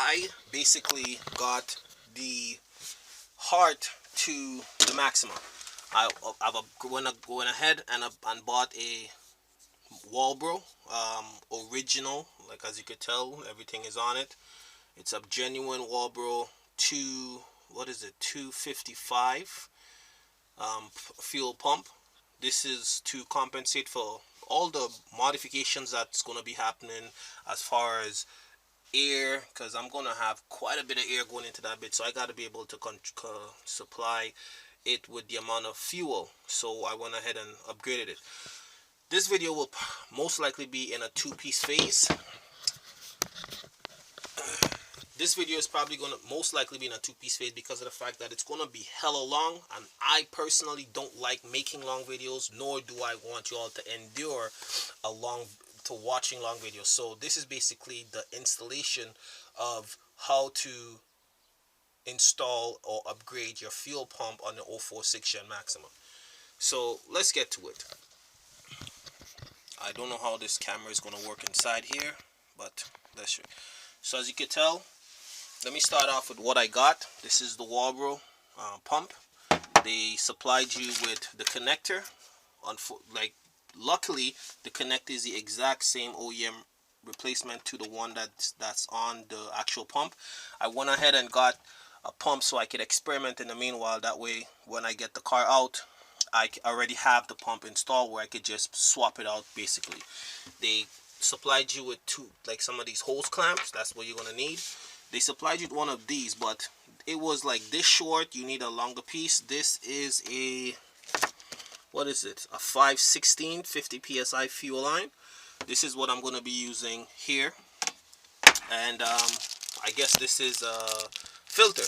I basically got the heart to the Maxima. I've went ahead and bought a Walbro original. Like, as you could tell, everything is on it. It's a genuine Walbro 255 fuel pump. This is to compensate for all the modifications that's going to be happening as far as air, because I'm going to have quite a bit of air going into that bit, so I got to be able to supply it with the amount of fuel. So I went ahead and upgraded it. This video will most likely be in a two-piece phase. This video is probably going to most likely be in a two-piece phase because of the fact that it's going to be hella long, and I personally don't like making long videos, nor do I want you all to endure watching long videos. So this is basically the installation of how to install or upgrade your fuel pump on the 046 Nissan Maxima. So let's get to it. I don't know how this camera is going to work inside here, but let's show you. So as you can tell, let me start off with what I got. This is the Walbro pump. They supplied you with the connector. Luckily, the connector is the exact same OEM replacement to the one that's on the actual pump. I went ahead and got a pump so I could experiment in the meanwhile. That way, when I get the car out, I already have the pump installed where I could just swap it out. Basically, they supplied you with some of these hose clamps. That's what you're gonna need. They supplied you with one of these, but it was like this short. You need a longer piece. This is a, what is it? A 516 50 psi fuel line. This is what I'm going to be using here. And I guess this is a filter.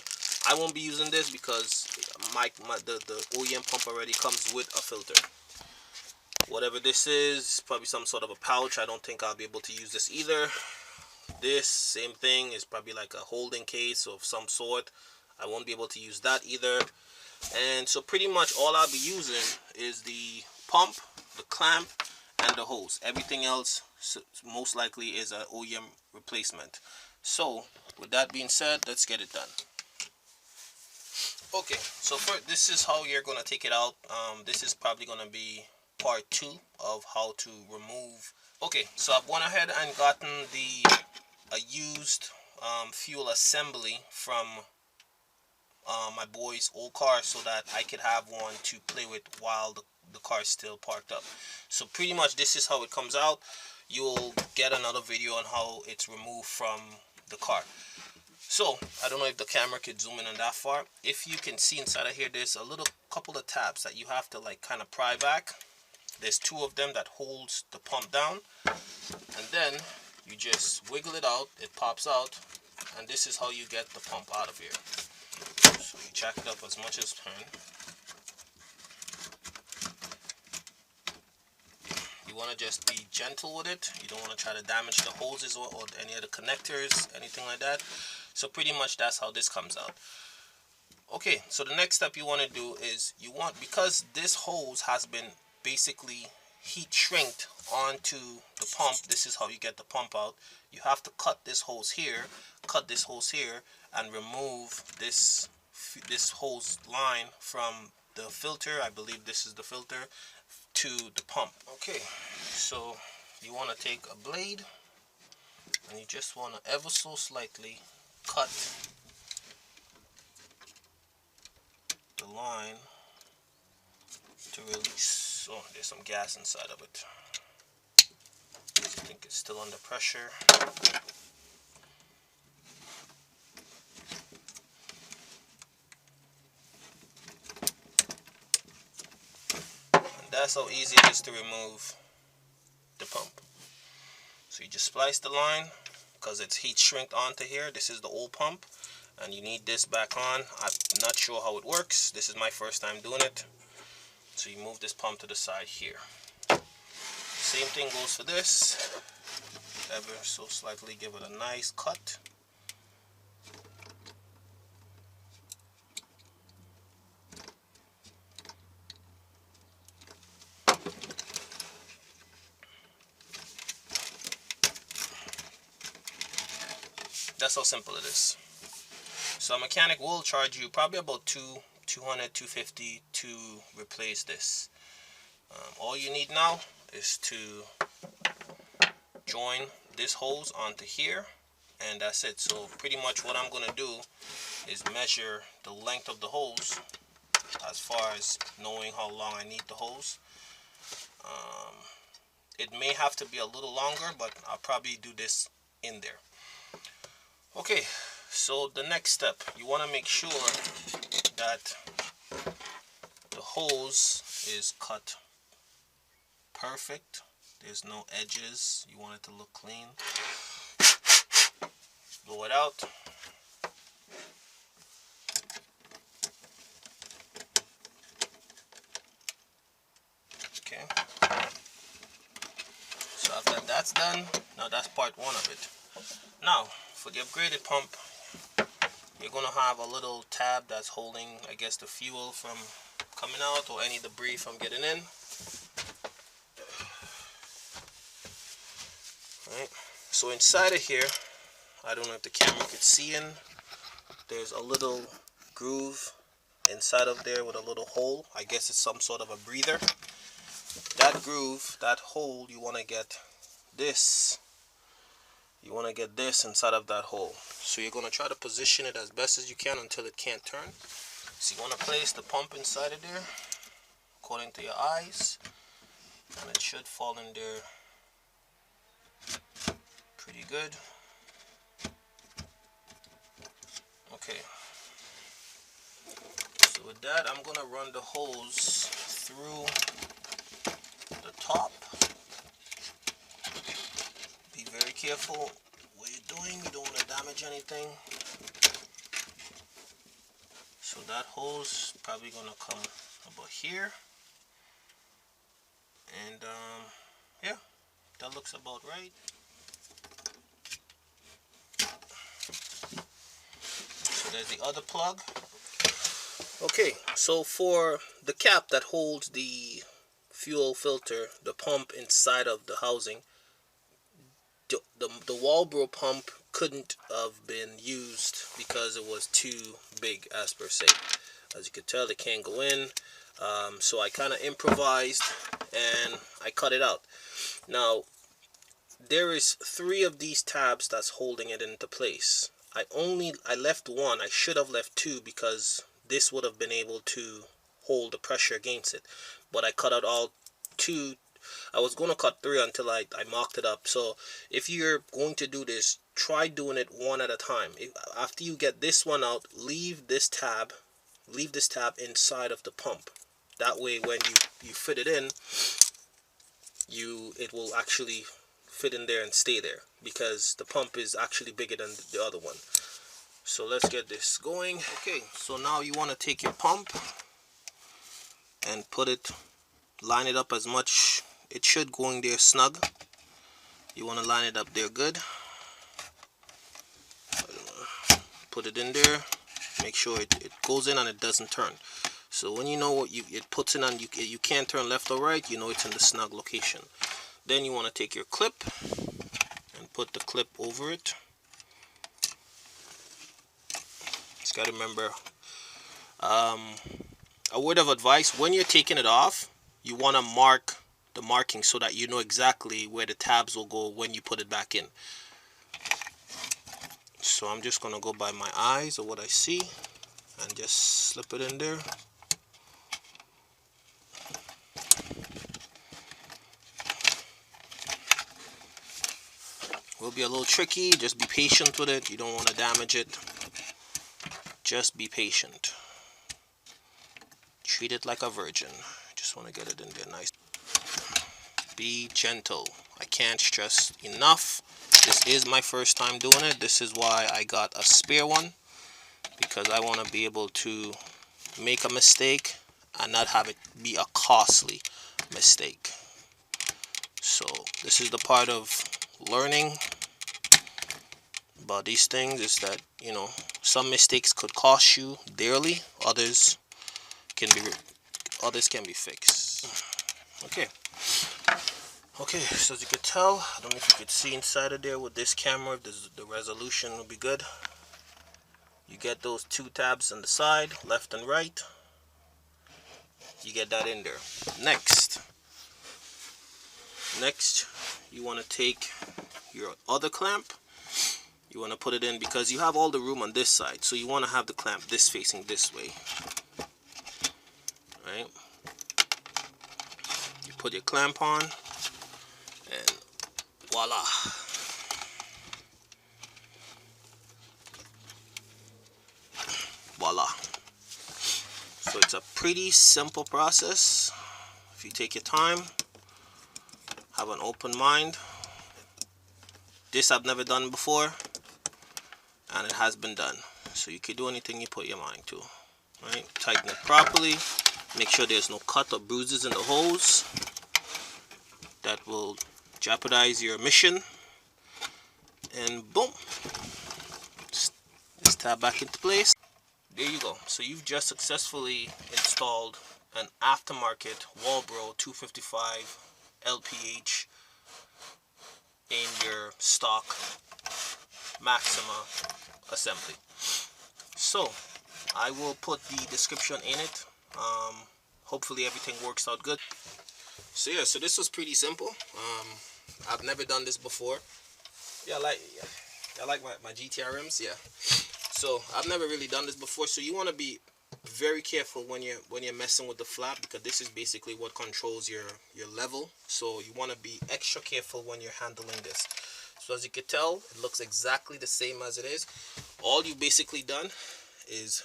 I won't be using this because the OEM pump already comes with a filter. Whatever this is, probably some sort of a pouch. I don't think I'll be able to use this either. This same thing is probably like a holding case of some sort. I won't be able to use that either. And so pretty much all I'll be using is the pump, the clamp, and the hose. Everything else most likely is an OEM replacement. So with that being said, let's get it done. Okay, so this is how you're going to take it out. This is probably going to be part 2 of how to remove. Okay, so I've went ahead and gotten a used fuel assembly from my boy's old car so that I could have one to play with while the car is still parked up. So pretty much this is how it comes out. You'll get another video on how it's removed from the car. So I don't know if the camera could zoom in on that far. If you can see inside of here, there's a couple of tabs that you have to kind of pry back. There's 2 of them that holds the pump down, and then you just wiggle it out, it pops out, and this is how you get the pump out of here. So you jack it up as much as you can. You want to just be gentle with it. You don't want to try to damage the hoses or any of the connectors, anything like that. So pretty much that's how this comes out. Okay, so the next step you want to do is because this hose has been basically heat shrinked onto the pump, this is how you get the pump out. You have to cut this hose here, and remove this hose line from the filter. I believe this is the filter to the pump. Okay, so you want to take a blade and you just want to ever so slightly cut the line to release. Oh, there's some gas inside of it. I think it's still under pressure. And that's how easy it is to remove the pump. So you just splice the line because it's heat shrinked onto here. This is the old pump, and you need this back on. I'm not sure how it works. This is my first time doing it. So you move this pump to the side here. Same thing goes for this. Ever so slightly give it a nice cut. That's how simple it is. So a mechanic will charge you probably about $200-$250 to replace this. All you need now is to join this hose onto here, and that's it. So pretty much what I'm gonna do is measure the length of the hose as far as knowing how long I need the hose. It may have to be a little longer, but I'll probably do this in there. Okay, so the next step, you want to make sure that the hose is cut perfect. There's no edges. You want it to look clean. Blow it out. Okay. So after that's done, now that's part one of it. Now, for the upgraded pump, you're going to have a little tab that's holding, I guess, the fuel from coming out or any debris from getting in. Right. So inside of here, I don't know if the camera could see in, there's a little groove inside of there with a little hole. I guess it's some sort of a breather. That groove, that hole, you want to get this. You want to get this inside of that hole. So you're going to try to position it as best as you can until it can't turn. So you want to place the pump inside of there according to your eyes, and it should fall in there pretty good. Okay. So with that, I'm going to run the hose through the top. Be very careful what you're doing. You don't want to damage anything. So that hose probably going to come about here. And yeah, that looks about right. So there's the other plug. Okay, so for the cap that holds the fuel filter, the pump inside of the housing, the Walbro pump couldn't have been used because it was too big, as per se. As you can tell, it can't go in. So I kind of improvised and I cut it out. Now there is 3 of these tabs that's holding it into place. I left one. I should have left 2 because this would have been able to hold the pressure against it, but I cut out all 2. I was going to cut 3 until I mocked it up. So if you're going to do this, try doing it one at a time. After you get this one out, leave this tab inside of the pump. That way when you fit it in, it will actually fit in there and stay there, because the pump is actually bigger than the other one. So let's get this going. Okay, so now you want to take your pump and line it up as much. It should go in there snug. You want to line it up there good. Put it in there. Make sure it goes in and it doesn't turn. So when you know what it puts in and you can't turn left or right, you know it's in the snug location. Then you want to take your clip and put the clip over it. Just got to remember, a word of advice: when you're taking it off, you want to mark the marking so that you know exactly where the tabs will go when you put it back in. So I'm just going to go by my eyes or what I see and just slip it in there. Will be a little tricky. Just be patient with it. You don't want to damage it. Just be patient. Treat it like a virgin. Just want to get it in there nice. Be gentle. I can't stress enough. This is my first time doing it. This is why I got a spare one, because I want to be able to make a mistake and not have it be a costly mistake. So this is the part of learning about these things, is that, you know, some mistakes could cost you dearly, others can be fixed. Okay, Okay, so as you could tell, I don't know if you could see inside of there with this camera, if the resolution will be good. You get those two tabs on the side, left and right. You get that in there. Next, you want to take your other clamp. You want to put it in because you have all the room on this side, so you want to have the clamp this facing this way. Right? You put your clamp on, and voila. Voila. So it's a pretty simple process. If you take your time, have an open mind. This I've never done before, and it has been done. So you can do anything you put your mind to. Right? Tighten it properly. Make sure there's no cut or bruises in the hose. That will jeopardize your mission. And boom. Just tab back into place. There you go. So you've just successfully installed an aftermarket Walbro 255 LPH in your stock Maxima assembly. So I will put the description in it. Hopefully everything works out good. So yeah, so this was pretty simple. I've never done this before. Yeah, I like my GTR rims. Yeah. So I've never really done this before. So you want to be very careful when you're messing with the flap, because this is basically what controls your level. So you want to be extra careful when you're handling this. So as you can tell, it looks exactly the same as it is. All you've basically done is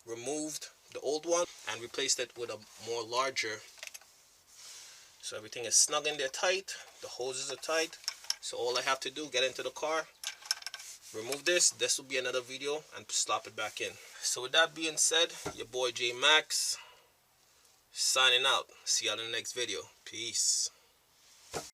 removed the old one and replaced it with a more larger. So everything is snug in there tight. The hoses are tight. So all I have to do, get into the car, remove this will be another video, and slap it back in. So with that being said, your boy J Max signing out. See you on the next video. Peace.